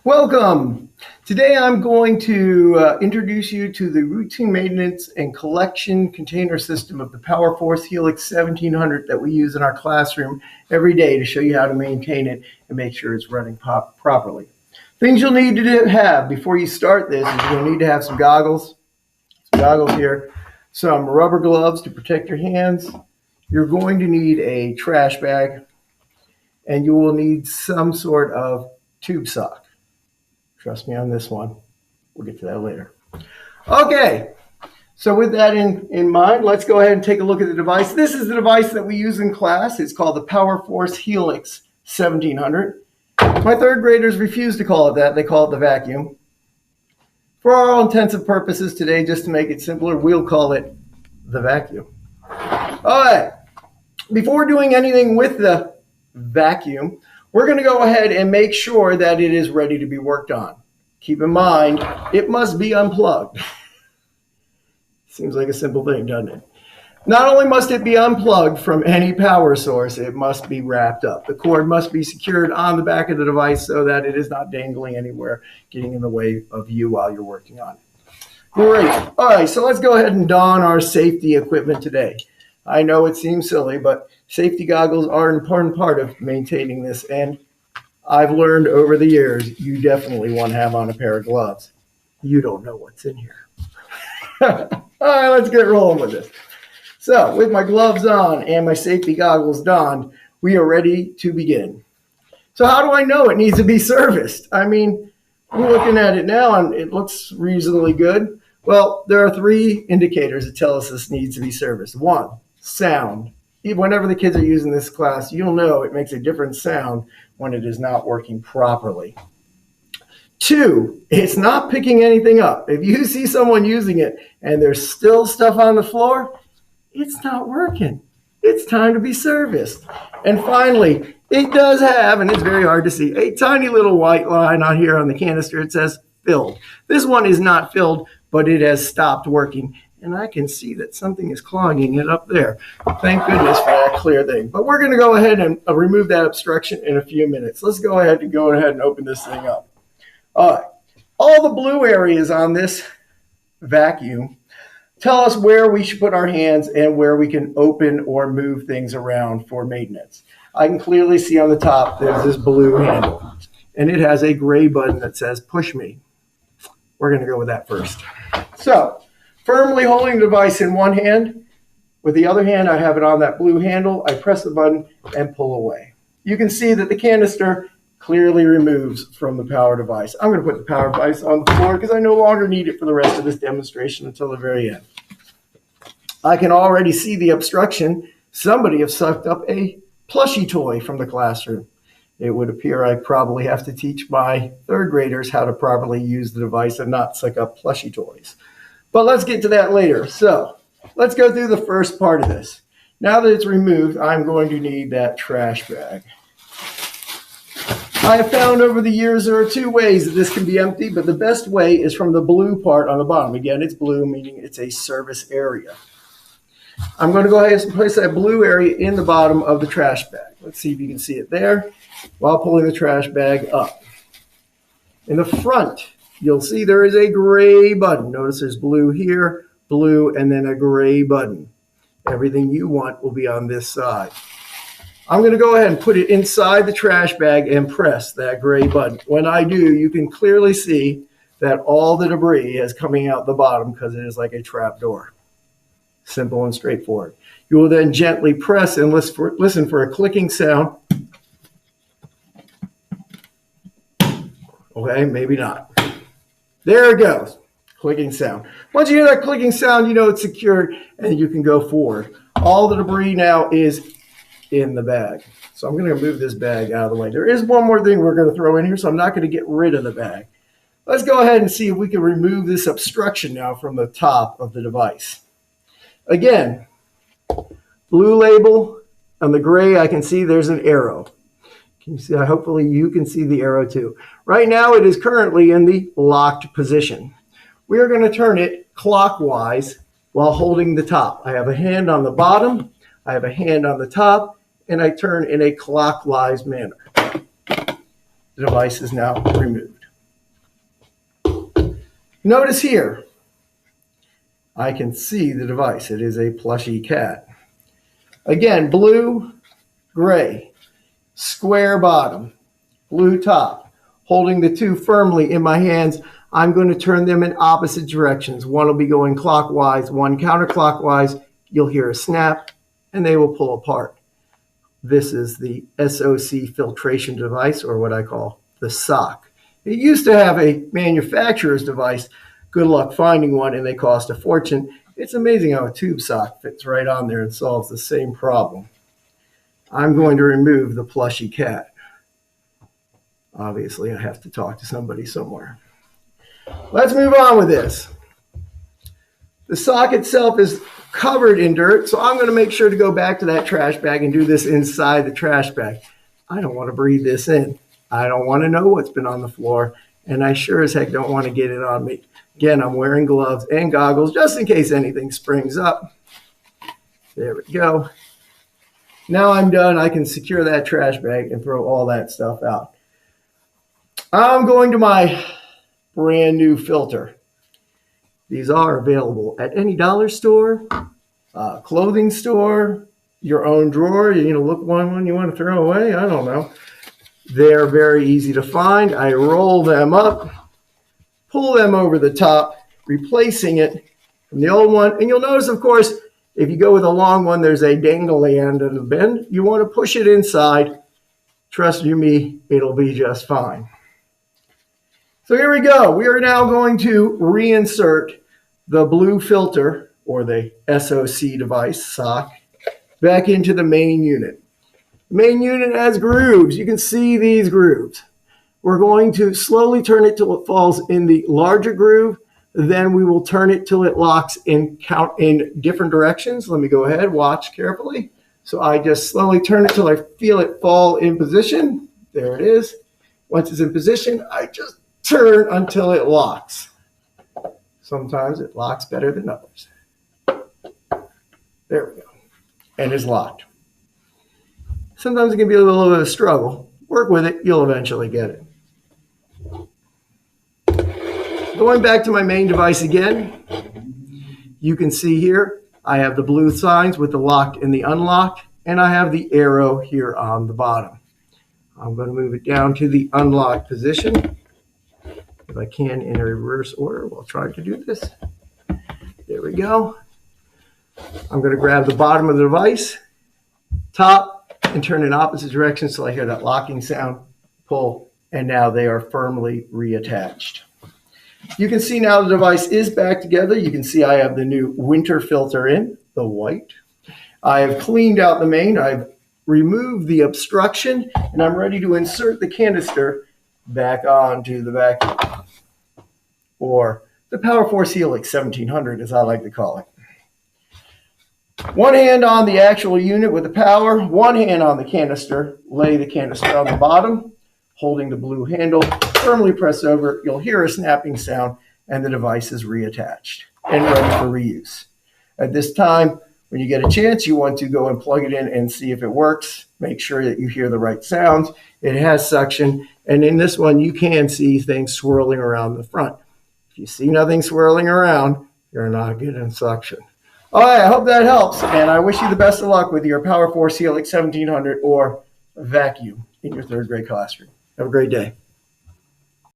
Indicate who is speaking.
Speaker 1: Welcome. Today I'm going to introduce you to the routine maintenance and collection container system of the Power Force Helix 1700 that we use in our classroom every day to show you how to maintain it and make sure it's running properly. Things you'll need to have before you start this is you'll need to have some goggles here, some rubber gloves to protect your hands. You're going to need a trash bag, and you will need some sort of tube sock. Trust me on this one. We'll get to that later. Okay, so with that in mind, let's go ahead and take a look at the device. This is the device that we use in class. It's called the Power Force Helix 1700. My third graders refuse to call it that. They call it the vacuum. For all intents and purposes today, just to make it simpler, we'll call it the vacuum. All right, before doing anything with the vacuum, we're going to go ahead and make sure that it is ready to be worked on. Keep in mind, it must be unplugged. Seems like a simple thing, doesn't it? Not only must it be unplugged from any power source, it must be wrapped up. The cord must be secured on the back of the device so that it is not dangling anywhere, getting in the way of you while you're working on it. Great. All right, so let's go ahead and don our safety equipment today. I know it seems silly, but safety goggles are an important part of maintaining this, and I've learned over the years you definitely want to have on a pair of gloves. You don't know what's in here. All right, let's get rolling with this. So with my gloves on and my safety goggles donned, we are ready to begin. So how do I know it needs to be serviced? I mean, I'm looking at it now and it looks reasonably good. Well, there are three indicators that tell us this needs to be serviced. One, sound. Whenever the kids are using this class, you'll know it makes a different sound when it is not working properly. Two, it's not picking anything up. If you see someone using it and there's still stuff on the floor, it's not working. It's time to be serviced. And finally, it does have, and it's very hard to see, a tiny little white line on here on the canister. It says filled. This one is not filled, but it has stopped working. And I can see that something is clogging it up there. Thank goodness for that clear thing. But we're going to go ahead and remove that obstruction in a few minutes. Let's go ahead and open this thing up. All right. All the blue areas on this vacuum tell us where we should put our hands and where we can open or move things around for maintenance. I can clearly see on the top there's this blue handle, and it has a gray button that says push me. We're going to go with that first. So, firmly holding the device in one hand. With the other hand, I have it on that blue handle. I press the button and pull away. You can see that the canister clearly removes from the power device. I'm going to put the power device on the floor because I no longer need it for the rest of this demonstration until the very end. I can already see the obstruction. Somebody has sucked up a plushie toy from the classroom. It would appear I probably have to teach my third graders how to properly use the device and not suck up plushie toys. But let's get to that later. So let's go through the first part of this. Now that it's removed, I'm going to need that trash bag. I have found over the years there are two ways that this can be empty, but the best way is from the blue part on the bottom. Again, it's blue, meaning it's a service area. I'm going to go ahead and place that blue area in the bottom of the trash bag. Let's see if you can see it there while pulling the trash bag up. In the front, you'll see there is a gray button. Notice there's blue here, blue, and then a gray button. Everything you want will be on this side. I'm going to go ahead and put it inside the trash bag and press that gray button. When I do, you can clearly see that all the debris is coming out the bottom because it is like a trap door. Simple and straightforward. You will then gently press and listen for a clicking sound. Okay, maybe not. There it goes. Clicking sound. Once you hear that clicking sound, you know it's secured and you can go forward. All the debris now is in the bag. So I'm going to move this bag out of the way. There is one more thing we're going to throw in here, so I'm not going to get rid of the bag. Let's go ahead and see if we can remove this obstruction now from the top of the device. Again, blue label on the gray, I can see there's an arrow. Can you see? Hopefully you can see the arrow too. Right now it is currently in the locked position. We are going to turn it clockwise while holding the top. I have a hand on the bottom, I have a hand on the top, and I turn in a clockwise manner. The device is now removed. Notice here, I can see the device. It is a plushy cat. Again, blue, gray, square bottom, blue top. Holding the two firmly in my hands, I'm going to turn them in opposite directions. One will be going clockwise, one counterclockwise. You'll hear a snap, and they will pull apart. This is the SOC filtration device, or what I call the SOC. It used to have a manufacturer's device. Good luck finding one, and they cost a fortune. It's amazing how a tube sock fits right on there and solves the same problem. I'm going to remove the plushy cat. Obviously, I have to talk to somebody somewhere. Let's move on with this. The sock itself is covered in dirt, so I'm going to make sure to go back to that trash bag and do this inside the trash bag. I don't want to breathe this in. I don't want to know what's been on the floor, and I sure as heck don't want to get it on me. Again, I'm wearing gloves and goggles just in case anything springs up. There we go. Now I'm done. I can secure that trash bag and throw all that stuff out. I'm going to my brand new filter. These are available at any dollar store, clothing store, your own drawer. Look one you want to throw away. I don't know. They're very easy to find. I roll them up, pull them over the top, replacing it from the old one. And you'll notice, of course, if you go with a long one, there's a dangly end of the bend. You want to push it inside. Trust you me, it'll be just fine. So here we go. We are now going to reinsert the blue filter, or the SOC device, SOC, back into the main unit. The main unit has grooves. You can see these grooves. We're going to slowly turn it till it falls in the larger groove. Then we will turn it till it locks in different directions. Let me go ahead, watch carefully. So I just slowly turn it till I feel it fall in position. There it is. Once it's in position, I just turn until it locks. Sometimes it locks better than others. There we go. And it's locked. Sometimes it can be a little bit of a struggle. Work with it, you'll eventually get it. Going back to my main device again, you can see here, I have the blue signs with the locked and the unlocked, and I have the arrow here on the bottom. I'm going to move it down to the unlocked position. If I can in a reverse order, we'll try to do this. There we go. I'm going to grab the bottom of the device, top, and turn in opposite directions so I hear that locking sound, pull, and now they are firmly reattached. You can see now the device is back together. You can see I have the new winter filter in, the white. I have cleaned out the main. I've removed the obstruction, and I'm ready to insert the canister back onto the vacuum, or the PowerForce Helix 1700 as I like to call it. One hand on the actual unit with the power, one hand on the canister. Lay the canister on the bottom, holding the blue handle, firmly press over. You'll hear a snapping sound, and the device is reattached and ready for reuse. At this time, when you get a chance, you want to go and plug it in and see if it works. Make sure that you hear the right sounds. It has suction, and in this one, you can see things swirling around the front. If you see nothing swirling around, you're not getting suction. All right, I hope that helps, and I wish you the best of luck with your PowerForce Helix 1700 or vacuum in your third grade classroom. Have a great day.